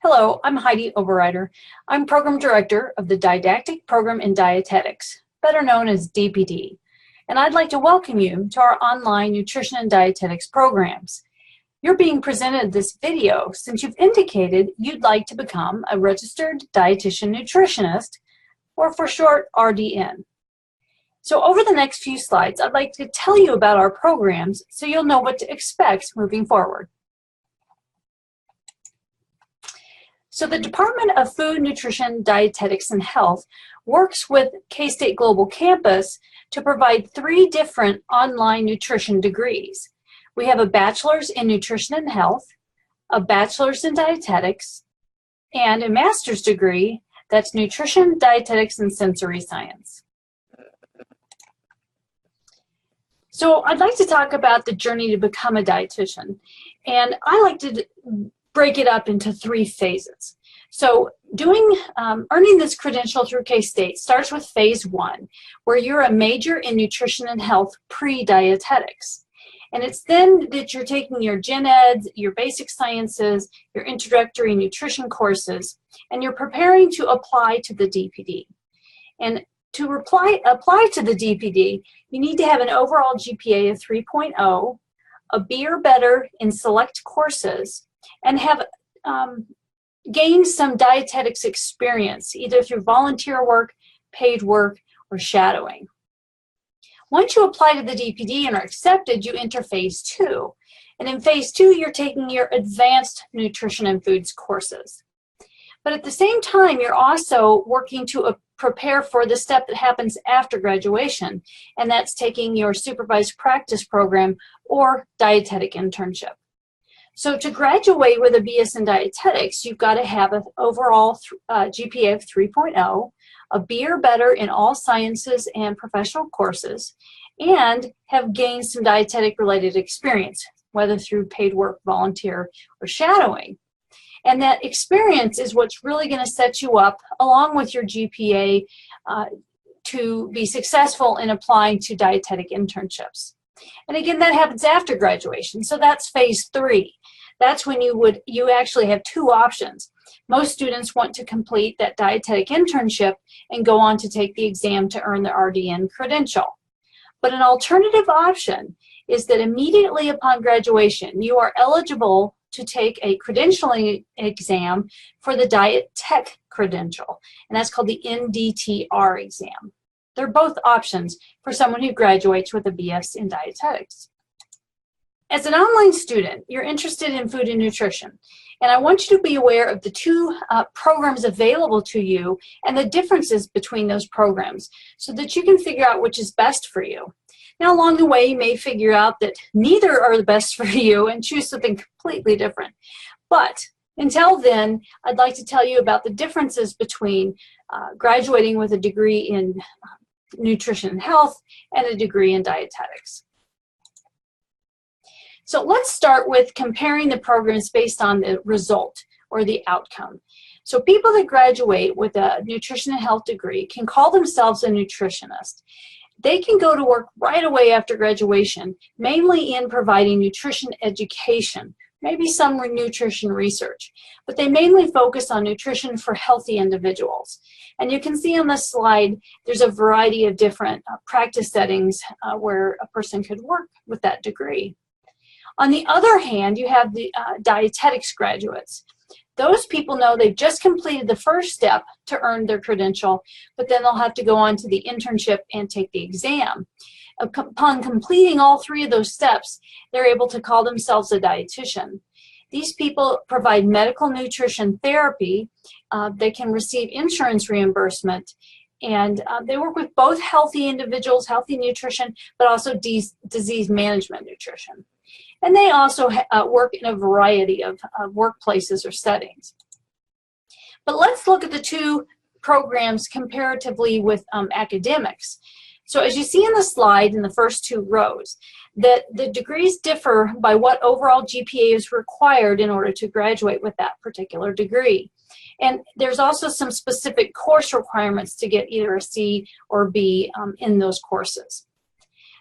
Hello, I'm Heidi Oberreiter. I'm Program Director of the Didactic Program in Dietetics, better known as DPD, and I'd like to welcome you to our online nutrition and dietetics programs. You're being presented this video since you've indicated you'd like to become a registered dietitian nutritionist, or for short, RDN. So over the next few slides, I'd like to tell you about our programs so you'll know what to expect moving forward. So the Department of Food, Nutrition, Dietetics, and Health works with K-State Global Campus to provide 3 different online nutrition degrees. We have a bachelor's in nutrition and health, a bachelor's in dietetics, and a master's degree that's nutrition, dietetics, and sensory science. So I'd like to talk about the journey to become a dietitian, and I like to break it up into 3 phases. So earning this credential through K-State starts with phase 1, where you're a major in nutrition and health pre-dietetics. And it's then that you're taking your gen eds, your basic sciences, your introductory nutrition courses, and you're preparing to apply to the DPD. And to apply to the DPD, you need to have an overall GPA of 3.0, a B or better in select courses, and have gained some dietetics experience, either through volunteer work, paid work, or shadowing. Once you apply to the DPD and are accepted, you enter phase 2. And in phase 2, you're taking your advanced nutrition and foods courses. But at the same time, you're also working to prepare for the step that happens after graduation, and that's taking your supervised practice program or dietetic internship. So to graduate with a BS in dietetics, you've got to have an overall GPA of 3.0, a B or better in all sciences and professional courses, and have gained some dietetic-related experience, whether through paid work, volunteer, or shadowing. And that experience is what's really going to set you up, along with your GPA, to be successful in applying to dietetic internships. And again, that happens after graduation, so that's phase 3. That's when you actually have 2 options. Most students want to complete that dietetic internship and go on to take the exam to earn the RDN credential. But an alternative option is that immediately upon graduation, you are eligible to take a credentialing exam for the Diet Tech credential, and that's called the NDTR exam. They're both options for someone who graduates with a BS in dietetics. As an online student, you're interested in food and nutrition, and I want you to be aware of the 2 programs available to you and the differences between those programs so that you can figure out which is best for you. Now, along the way, you may figure out that neither are the best for you and choose something completely different. But until then, I'd like to tell you about the differences between graduating with a degree in nutrition and health and a degree in dietetics. So let's start with comparing the programs based on the result or the outcome. So people that graduate with a nutrition and health degree can call themselves a nutritionist. They can go to work right away after graduation, mainly in providing nutrition education, maybe some nutrition research, but they mainly focus on nutrition for healthy individuals. And you can see on this slide, there's a variety of different practice settings where a person could work with that degree. On the other hand, you have the dietetics graduates. Those people know they've just completed the first step to earn their credential, but then they'll have to go on to the internship and take the exam. Upon completing all 3 of those steps, they're able to call themselves a dietitian. These people provide medical nutrition therapy. They can receive insurance reimbursement, and they work with both healthy individuals, healthy nutrition, but also disease management nutrition. And they also work in a variety of workplaces or settings. But let's look at the 2 programs comparatively with academics. So as you see in the slide in the first 2 rows, that the degrees differ by what overall GPA is required in order to graduate with that particular degree. And there's also some specific course requirements to get either a C or B in those courses.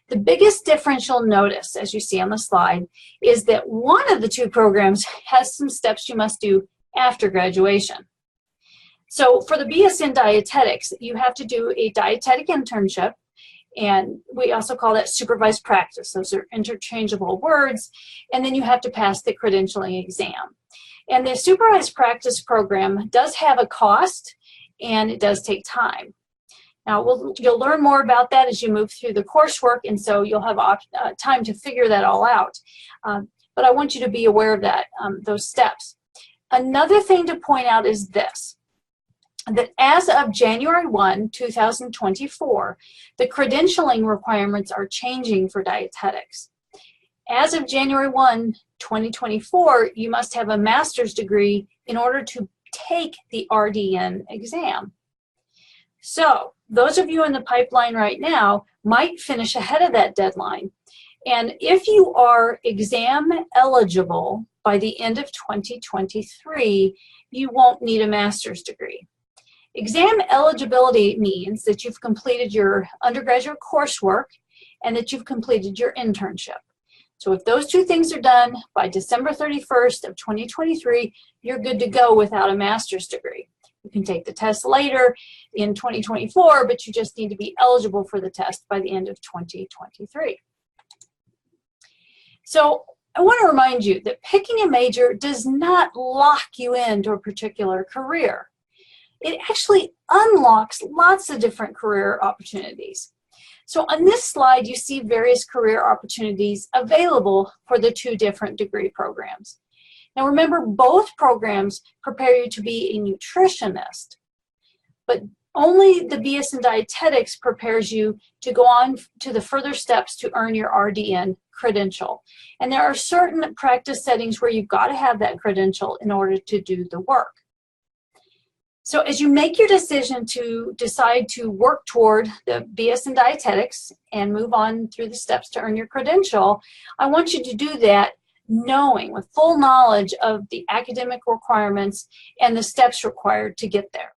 The biggest difference you'll notice, as you see on the slide, is that one of the 2 programs has some steps you must do after graduation. So for the BS in Dietetics, you have to do a dietetic internship, and we also call that supervised practice. Those are interchangeable words, and then you have to pass the credentialing exam. And the supervised practice program does have a cost, and it does take time. Now, you'll learn more about that as you move through the coursework, and so you'll have time to figure that all out. But I want you to be aware of that, those steps. Another thing to point out is this, that as of January 1, 2024, the credentialing requirements are changing for dietetics. As of January 1, 2024, you must have a master's degree in order to take the RDN exam. So those of you in the pipeline right now might finish ahead of that deadline. And if you are exam eligible by the end of 2023, you won't need a master's degree. Exam eligibility means that you've completed your undergraduate coursework and that you've completed your internship. So if those two things are done by December 31st of 2023, you're good to go without a master's degree. You can take the test later in 2024, but you just need to be eligible for the test by the end of 2023. So I want to remind you that picking a major does not lock you into a particular career. It actually unlocks lots of different career opportunities. So on this slide, you see various career opportunities available for the two different degree programs. Now remember, both programs prepare you to be a nutritionist, but only the BS in Dietetics prepares you to go on to the further steps to earn your RDN credential. And there are certain practice settings where you've got to have that credential in order to do the work. So as you make your decision to decide to work toward the BS in Dietetics and move on through the steps to earn your credential, I want you to do that knowing, with full knowledge of the academic requirements and the steps required to get there.